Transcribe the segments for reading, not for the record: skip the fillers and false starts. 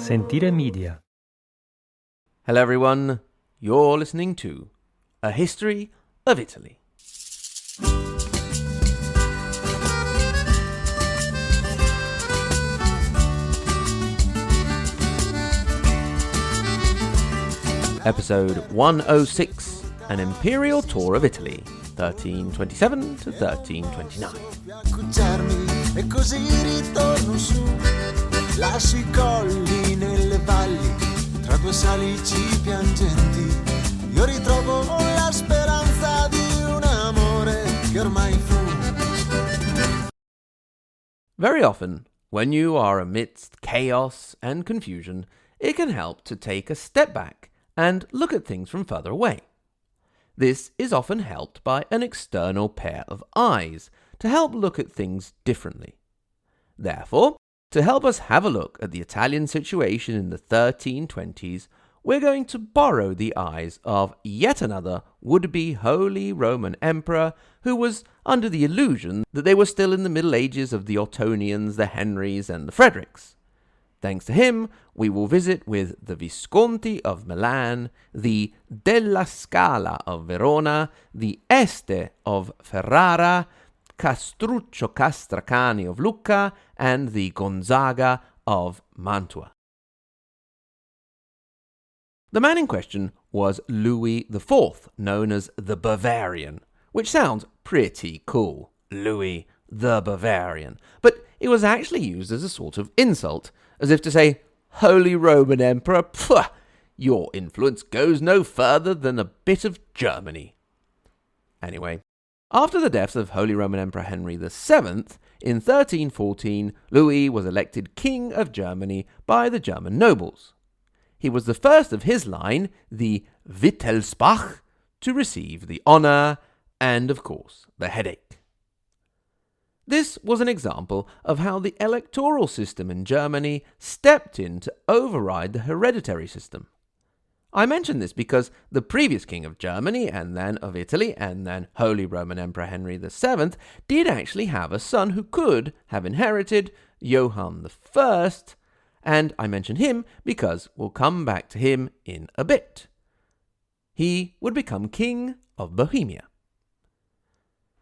Sentire Media. Hello everyone, you're listening to A History of Italy. Episode 106, An Imperial Tour of Italy, 1327 to 1329. E così ritorno su, lascio i colli nelle valli, tra due salici piangenti, io ritrovo la speranza di un amore che ormai fu. Very often, when you are amidst chaos and confusion, it can help to take a step back and look at things from further away. This is often helped by an external pair of eyes to help look at things differently. Therefore, to help us have a look at the Italian situation in the 1320s, we're going to borrow the eyes of yet another would-be Holy Roman Emperor who was under the illusion that they were still in the Middle Ages of the Ottonians, the Henrys, and the Fredericks. Thanks to him, we will visit with the Visconti of Milan, the Dalla Scala of Verona, the Este of Ferrara, Castracani of Lucca, and the Gonzaga of Mantua. The man in question was Louis IV, known as the Bavarian, which sounds pretty cool, Louis the Bavarian, but it was actually used as a sort of insult, as if to say, Holy Roman Emperor, pfft, your influence goes no further than a bit of Germany. Anyway, after the death of Holy Roman Emperor Henry VII, in 1314, Louis was elected King of Germany by the German nobles. He was the first of his line, the Wittelsbach, to receive the honour and, of course, the headache. This was an example of how the electoral system in Germany stepped in to override the hereditary system. I mention this because the previous king of Germany, and then of Italy, and then Holy Roman Emperor Henry VII, did actually have a son who could have inherited, Johann I, and I mention him because we'll come back to him in a bit. He would become king of Bohemia.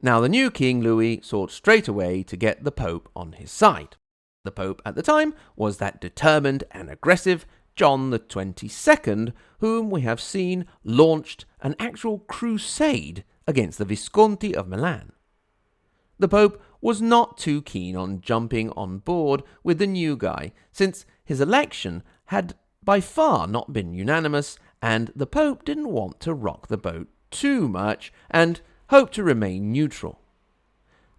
Now, the new King Louis sought straight away to get the Pope on his side. The Pope at the time was that determined and aggressive John the 22nd, whom we have seen launched an actual crusade against the Visconti of Milan. The Pope was not too keen on jumping on board with the new guy, since his election had by far not been unanimous, and the Pope didn't want to rock the boat too much, and hoped to remain neutral.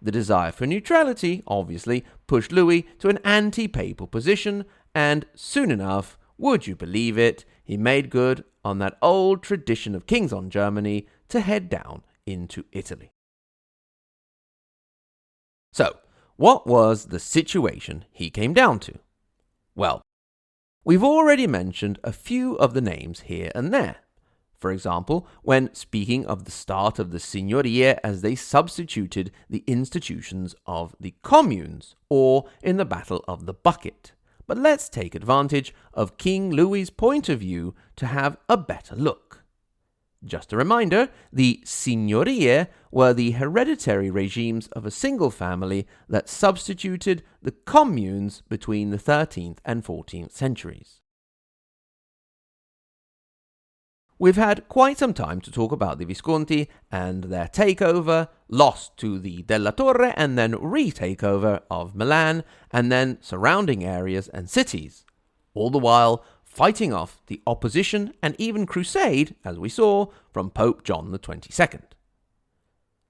The desire for neutrality, obviously, pushed Louis to an anti-papal position, and soon enough, would you believe it, he made good on that old tradition of kings on Germany to head down into Italy. So, what was the situation he came down to? Well, we've already mentioned a few of the names here and there. For example, when speaking of the start of the Signorie as they substituted the institutions of the communes, or in the Battle of the Bucket. But let's take advantage of King Louis's point of view to have a better look. Just a reminder, the Signorie were the hereditary regimes of a single family that substituted the communes between the 13th and 14th centuries. We've had quite some time to talk about the Visconti and their takeover, loss to the Della Torre, and then retakeover of Milan, and then surrounding areas and cities, all the while fighting off the opposition and even crusade, as we saw, from Pope John the 22nd.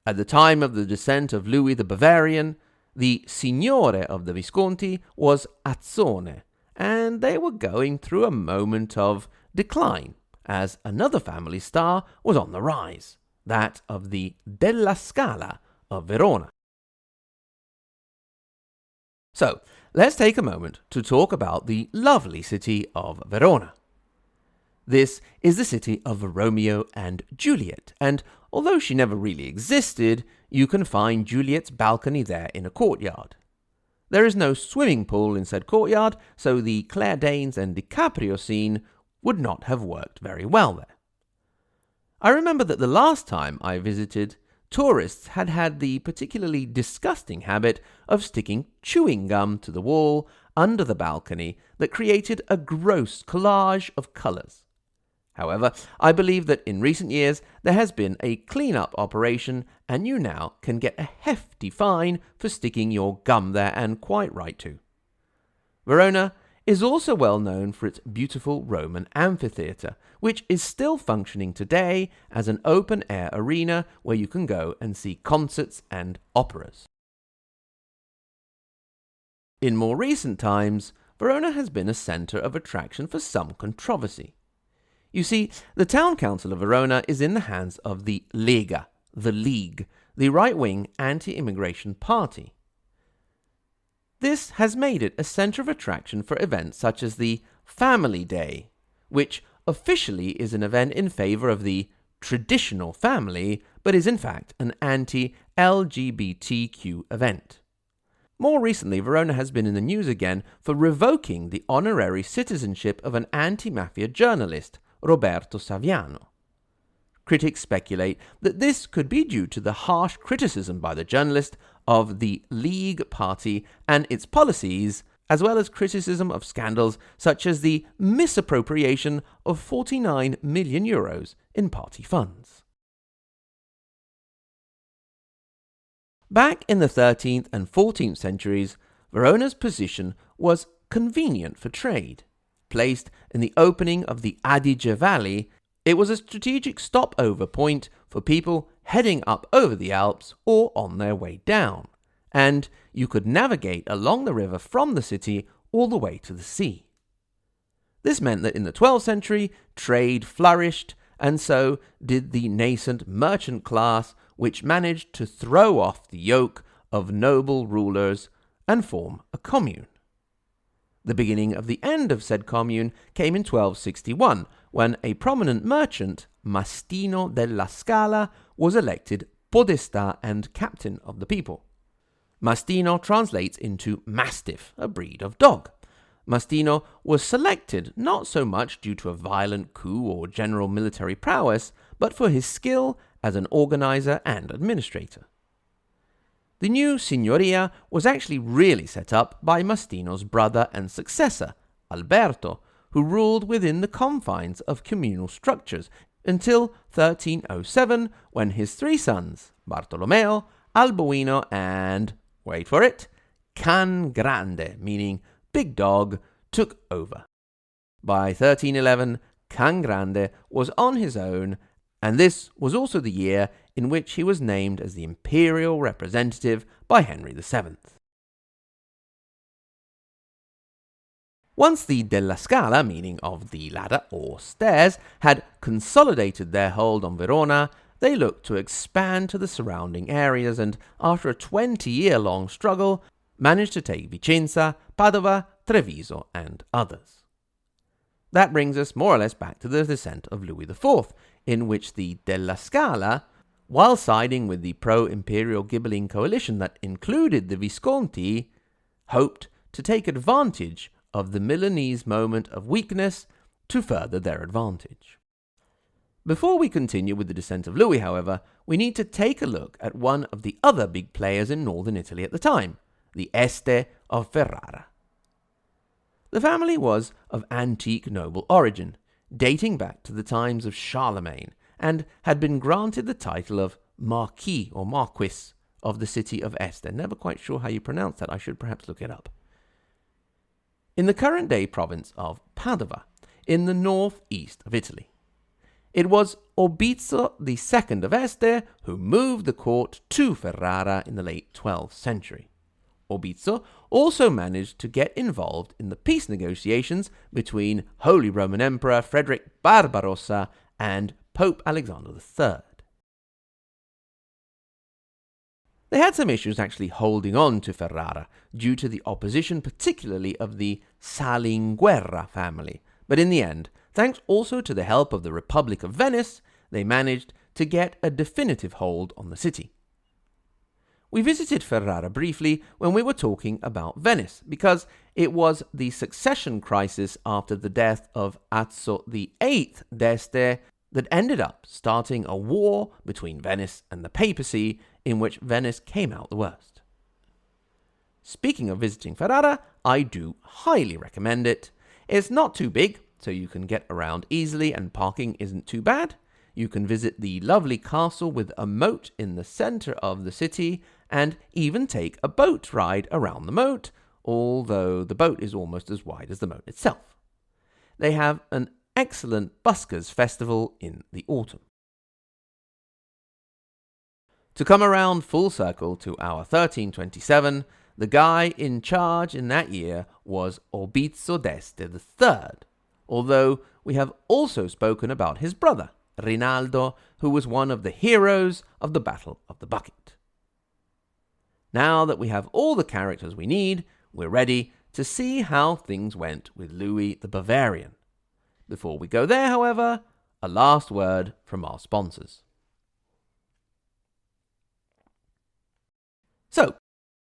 At the time of the descent of Louis the Bavarian, the Signore of the Visconti was Azzone, and they were going through a moment of decline, as another family star was on the rise, that of the Dalla Scala of Verona. So, let's take a moment to talk about the lovely city of Verona. This is the city of Romeo and Juliet, and although she never really existed, you can find Juliet's balcony there in a courtyard. There is no swimming pool in said courtyard, so the Claire Danes and DiCaprio scene would not have worked very well there. I remember that the last time I visited, tourists had the particularly disgusting habit of sticking chewing gum to the wall under the balcony that created a gross collage of colours. However, I believe that in recent years there has been a clean-up operation and you now can get a hefty fine for sticking your gum there, and quite right too. Verona is also well known for its beautiful Roman amphitheatre, which is still functioning today as an open-air arena where you can go and see concerts and operas. In more recent times, Verona has been a centre of attraction for some controversy. You see, the town council of Verona is in the hands of the Lega, the League, the right-wing anti-immigration party. This has made it a centre of attraction for events such as the Family Day, which officially is an event in favour of the traditional family, but is in fact an anti-LGBTQ event. More recently, Verona has been in the news again for revoking the honorary citizenship of an anti-mafia journalist, Roberto Saviano. Critics speculate that this could be due to the harsh criticism by the journalist of the League Party and its policies, as well as criticism of scandals such as the misappropriation of €49 million in party funds. Back in the 13th and 14th centuries, Verona's position was convenient for trade. Placed in the opening of the Adige Valley, it was a strategic stopover point for people heading up over the Alps or on their way down, and you could navigate along the river from the city all the way to the sea. This meant that in the 12th century, trade flourished, and so did the nascent merchant class, which managed to throw off the yoke of noble rulers and form a commune. The beginning of the end of said commune came in 1261, when a prominent merchant, Mastino della Scala, was elected podestà and captain of the people. Mastino translates into mastiff, a breed of dog. Mastino was selected not so much due to a violent coup or general military prowess, but for his skill as an organizer and administrator. The new signoria was actually really set up by Mastino's brother and successor, Alberto, who ruled within the confines of communal structures until 1307, when his three sons, Bartolomeo, Alboino, and, wait for it, Can Grande, meaning big dog, took over. By 1311, Can Grande was on his own, and this was also the year in which he was named as the imperial representative by Henry VII. Once the Dalla Scala, meaning of the ladder or stairs, had consolidated their hold on Verona, they looked to expand to the surrounding areas and, after a 20-year-long struggle, managed to take Vicenza, Padova, Treviso, and others. That brings us more or less back to the descent of Louis IV, in which the Dalla Scala, while siding with the pro-imperial Ghibelline coalition that included the Visconti, hoped to take advantage of the Milanese moment of weakness to further their advantage. Before we continue with the descent of Louis, however, we need to take a look at one of the other big players in northern Italy at the time, the Este of Ferrara. The family was of antique noble origin, dating back to the times of Charlemagne, and had been granted the title of Marquis or Marquis of the city of Este. Never quite sure how you pronounce that. I should perhaps look it up. In the current-day province of Padova, in the northeast of Italy. It was Orbizzo II of Este who moved the court to Ferrara in the late 12th century. Orbizzo also managed to get involved in the peace negotiations between Holy Roman Emperor Frederick Barbarossa and Pope Alexander III. They had some issues actually holding on to Ferrara due to the opposition, particularly of the Salinguerra family, but in the end, thanks also to the help of the Republic of Venice, they managed to get a definitive hold on the city. We visited Ferrara briefly when we were talking about Venice, because it was the succession crisis after the death of Azzo VIII d'Este that ended up starting a war between Venice and the papacy, in which Venice came out the worst. Speaking of visiting Ferrara, I do highly recommend it. It's not too big, so you can get around easily and parking isn't too bad. You can visit the lovely castle with a moat in the centre of the city and even take a boat ride around the moat, although the boat is almost as wide as the moat itself. They have an excellent buskers festival in the autumn. To come around full circle to our 1327, the guy in charge in that year was Orbizio d'Este III, although we have also spoken about his brother, Rinaldo, who was one of the heroes of the Battle of the Bucket. Now that we have all the characters we need, we're ready to see how things went with Louis the Bavarian. Before we go there, however, a last word from our sponsors. So,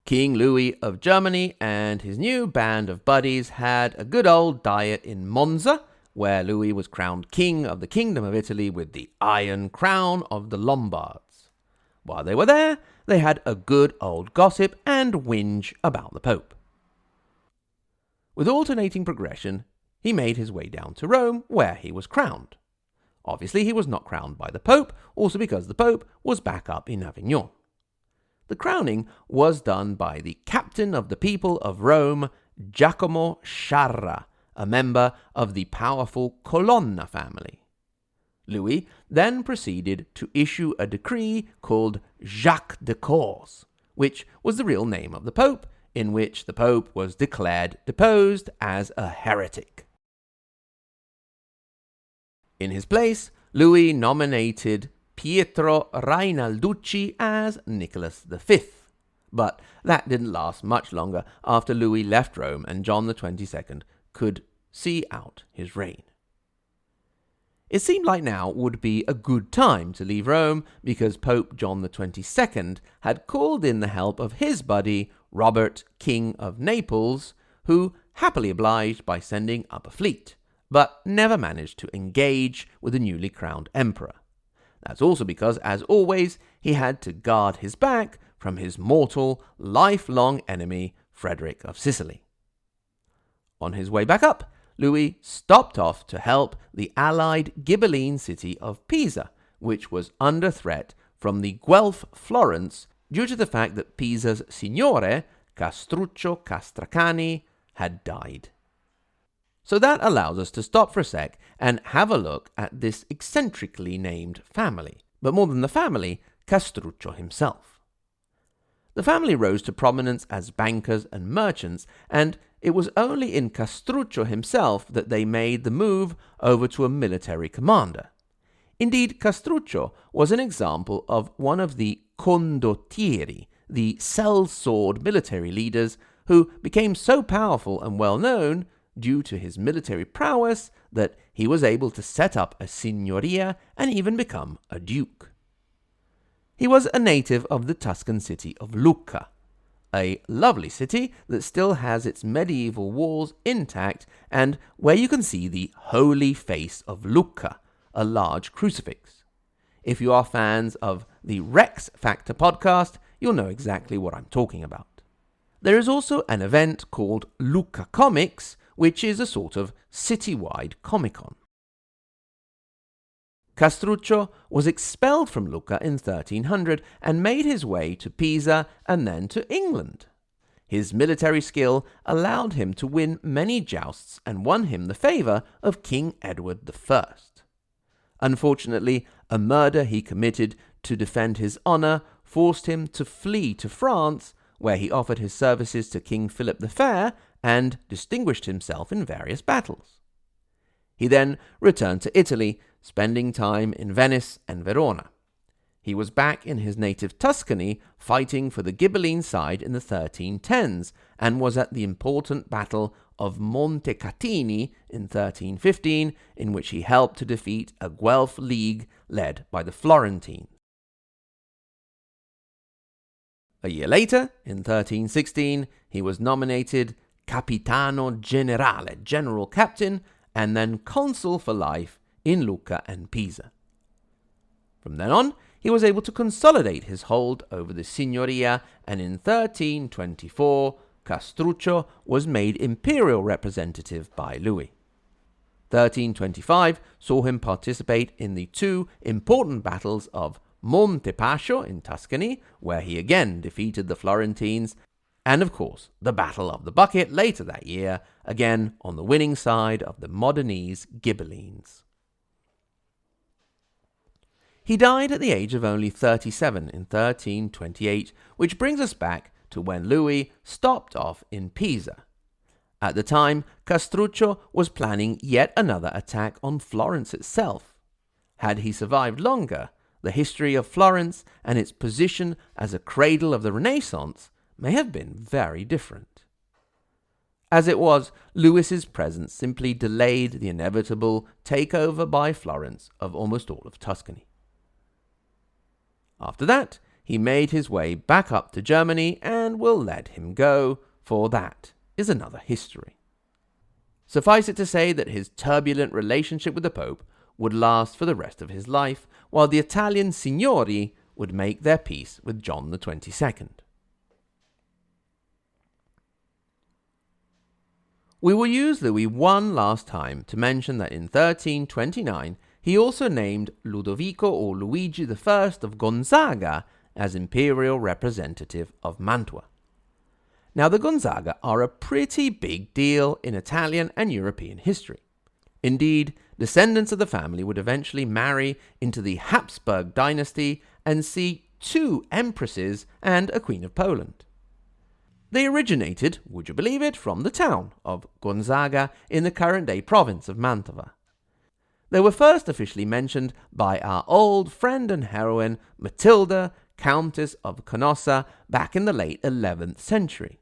King Louis of Germany and his new band of buddies had a good old diet in Monza, where Louis was crowned king of the Kingdom of Italy with the Iron Crown of the Lombards. While they were there, they had a good old gossip and whinge about the Pope. With alternating progression, he made his way down to Rome, where he was crowned. Obviously, he was not crowned by the Pope, also because the Pope was back up in Avignon. The crowning was done by the captain of the people of Rome, Giacomo Sciarra, a member of the powerful Colonna family. Louis then proceeded to issue a decree called Jacques de Cause, which was the real name of the Pope, in which the Pope was declared deposed as a heretic. In his place, Louis nominated Pietro Rainalducci as Nicholas V, but that didn't last much longer after Louis left Rome and John XXII could see out his reign. It seemed like now would be a good time to leave Rome because Pope John XXII had called in the help of his buddy Robert, King of Naples, who happily obliged by sending up a fleet, but never managed to engage with the newly crowned emperor. That's also because, as always, he had to guard his back from his mortal, lifelong enemy, Frederick of Sicily. On his way back up, Louis stopped off to help the allied Ghibelline city of Pisa, which was under threat from the Guelph Florence due to the fact that Pisa's signore, Castruccio Castracani, had died. So that allows us to stop for a sec and have a look at this eccentrically named family, but more than the family, Castruccio himself. The family rose to prominence as bankers and merchants, and it was only in Castruccio himself that they made the move over to a military commander. Indeed, Castruccio was an example of one of the condottieri, the sellsword military leaders, who became so powerful and well known due to his military prowess that he was able to set up a signoria and even become a duke. He was a native of the Tuscan city of Lucca, a lovely city that still has its medieval walls intact and where you can see the holy face of Lucca, a large crucifix. If you are fans of the Rex Factor podcast, you'll know exactly what I'm talking about. There is also an event called Lucca Comics, which is a sort of citywide Comic-Con. Castruccio was expelled from Lucca in 1300 and made his way to Pisa and then to England. His military skill allowed him to win many jousts and won him the favour of King Edward I. Unfortunately, a murder he committed to defend his honour forced him to flee to France, where he offered his services to King Philip the Fair and distinguished himself in various battles. He then returned to Italy, spending time in Venice and Verona. He was back in his native Tuscany fighting for the Ghibelline side in the 1310s and was at the important Battle of Montecatini in 1315, in which he helped to defeat a Guelph League led by the Florentines. A year later, in 1316, he was nominated Capitano Generale, General Captain, and then Consul for life in Lucca and Pisa. From then on, he was able to consolidate his hold over the Signoria, and in 1324, Castruccio was made imperial representative by Louis. 1325 saw him participate in the two important battles of Montepascio in Tuscany, where he again defeated the Florentines, and of course the Battle of the Bucket later that year, again on the winning side of the Modenese Ghibellines. He died at the age of only 37 in 1328, which brings us back to when Louis stopped off in Pisa. At the time, Castruccio was planning yet another attack on Florence itself. Had he survived longer, the history of Florence and its position as a cradle of the Renaissance may have been very different. As it was, Louis's presence simply delayed the inevitable takeover by Florence of almost all of Tuscany. After that, he made his way back up to Germany, and we'll let him go, for that is another history. Suffice it to say that his turbulent relationship with the Pope would last for the rest of his life, while the Italian signori would make their peace with John the 22nd. We will use Louis one last time to mention that in 1329 he also named Ludovico or Luigi I of Gonzaga as imperial representative of Mantua. Now the Gonzaga are a pretty big deal in Italian and European history. Indeed, descendants of the family would eventually marry into the Habsburg dynasty and see two empresses and a queen of Poland. They originated, would you believe it, from the town of Gonzaga in the current-day province of Mantua. They were first officially mentioned by our old friend and heroine Matilda, Countess of Canossa, back in the late 11th century.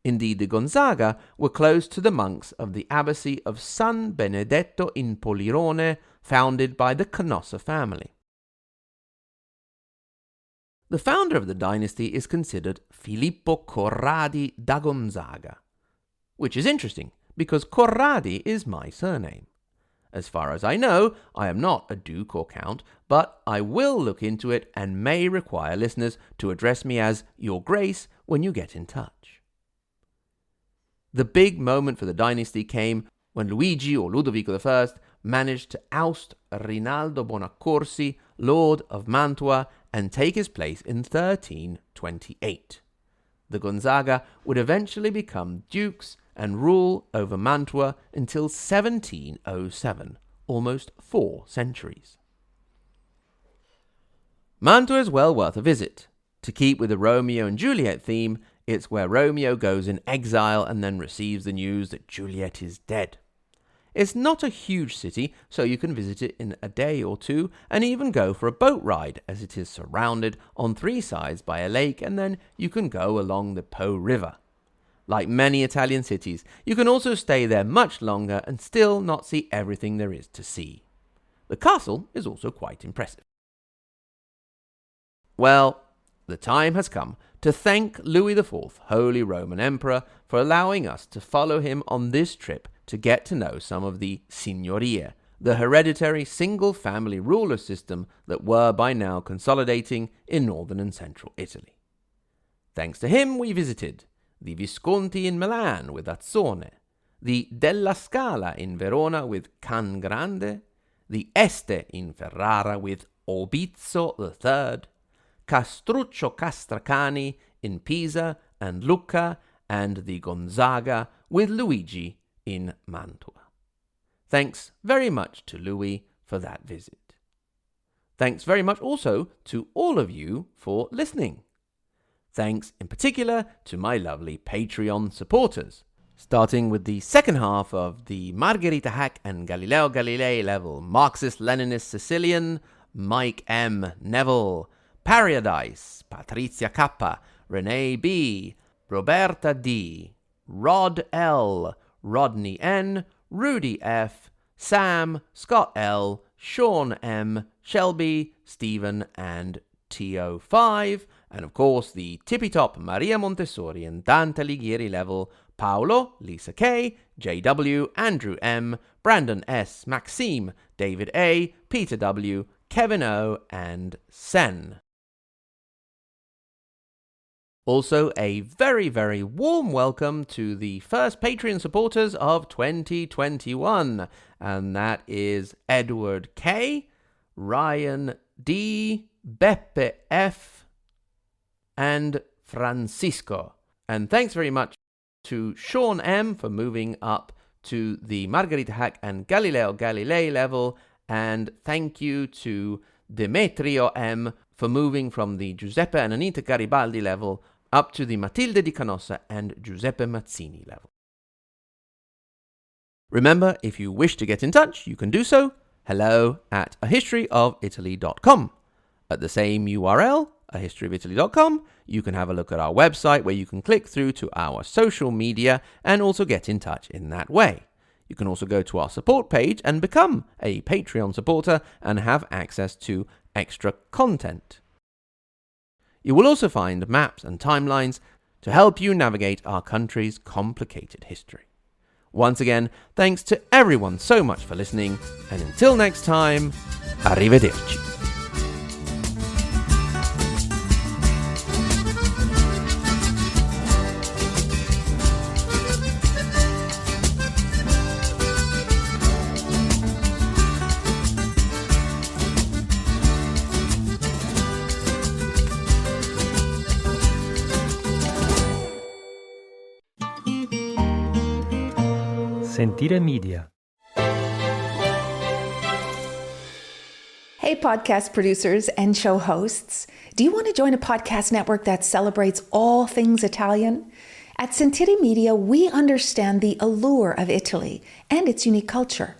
Indeed, the Gonzaga were close to the monks of the abbacy of San Benedetto in Polirone, founded by the Canossa family. The founder of the dynasty is considered Filippo Corradi da Gonzaga, which is interesting because Corradi is my surname. As far as I know, I am not a duke or count, but I will look into it and may require listeners to address me as Your Grace when you get in touch. The big moment for the dynasty came when Luigi or Ludovico I managed to oust Rinaldo Bonaccorsi, Lord of Mantua, and take his place in 1328. The Gonzaga would eventually become dukes and rule over Mantua until 1707, almost 4 centuries. Mantua is well worth a visit. To keep with the Romeo and Juliet theme, it's where Romeo goes in exile and then receives the news that Juliet is dead. It's not a huge city, so you can visit it in a day or two and even go for a boat ride, as it is surrounded on 3 sides by a lake, and then you can go along the Po River. Like many Italian cities, you can also stay there much longer and still not see everything there is to see. The castle is also quite impressive. Well, the time has come to thank Louis IV, Holy Roman Emperor, for allowing us to follow him on this trip to get to know some of the signorie, the hereditary single-family ruler system that were by now consolidating in northern and central Italy. Thanks to him, we visited the Visconti in Milan with Azzone, the Dalla Scala in Verona with Can Grande, the Este in Ferrara with Obizzo III, Castruccio Castracani in Pisa and Lucca, and the Gonzaga with Luigi in Mantua. Thanks very much to Louis for that visit. Thanks very much also to all of you for listening. Thanks in particular to my lovely Patreon supporters, starting with the second half of the Margherita Hack and Galileo Galilei level Marxist-Leninist Sicilian, Mike M. Neville, Paradise, Patrizia K, Renee B, Roberta D, Rod L, Rodney N, Rudy F, Sam, Scott L, Sean M, Shelby, Stephen, and TO5, And of course, the tippy-top Maria Montessori and Dante Alighieri level, Paolo, Lisa K, JW, Andrew M, Brandon S, Maxime, David A, Peter W, Kevin O, and Sen. Also, a very, very warm welcome to the first Patreon supporters of 2021, and that is Edward K, Ryan D, Beppe F, and Francisco. And thanks very much to Sean M for moving up to the Margherita Hack and Galileo Galilei level, and thank you to Demetrio M for moving from the Giuseppe and Anita Garibaldi level up to the Matilde Di Canossa and Giuseppe Mazzini level. Remember, if you wish to get in touch, you can do so hello@ahistoryofitaly.com. At the same URL, ahistoryofitaly.com, you can have a look at our website where you can click through to our social media and also get in touch in that way. You can also go to our support page and become a Patreon supporter and have access to extra content. You will also find maps and timelines to help you navigate our country's complicated history. Once again, thanks to everyone so much for listening, and until next time, arrivederci. Sentire Media. Hey, podcast producers and show hosts. Do you want to join a podcast network that celebrates all things Italian? At Sentire Media, we understand the allure of Italy and its unique culture.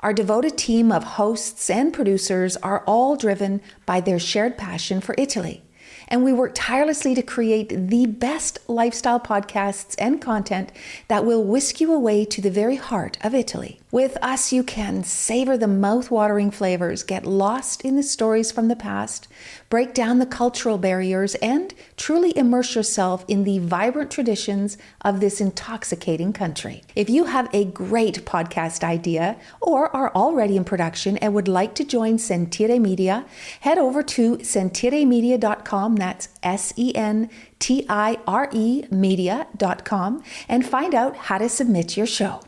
Our devoted team of hosts and producers are all driven by their shared passion for Italy. And we work tirelessly to create the best lifestyle podcasts and content that will whisk you away to the very heart of Italy. With us, you can savor the mouth-watering flavors, get lost in the stories from the past, break down the cultural barriers, and truly immerse yourself in the vibrant traditions of this intoxicating country. If you have a great podcast idea or are already in production and would like to join Sentire Media, head over to sentiremedia.com, that's SENTIRE media.com, and find out how to submit your show.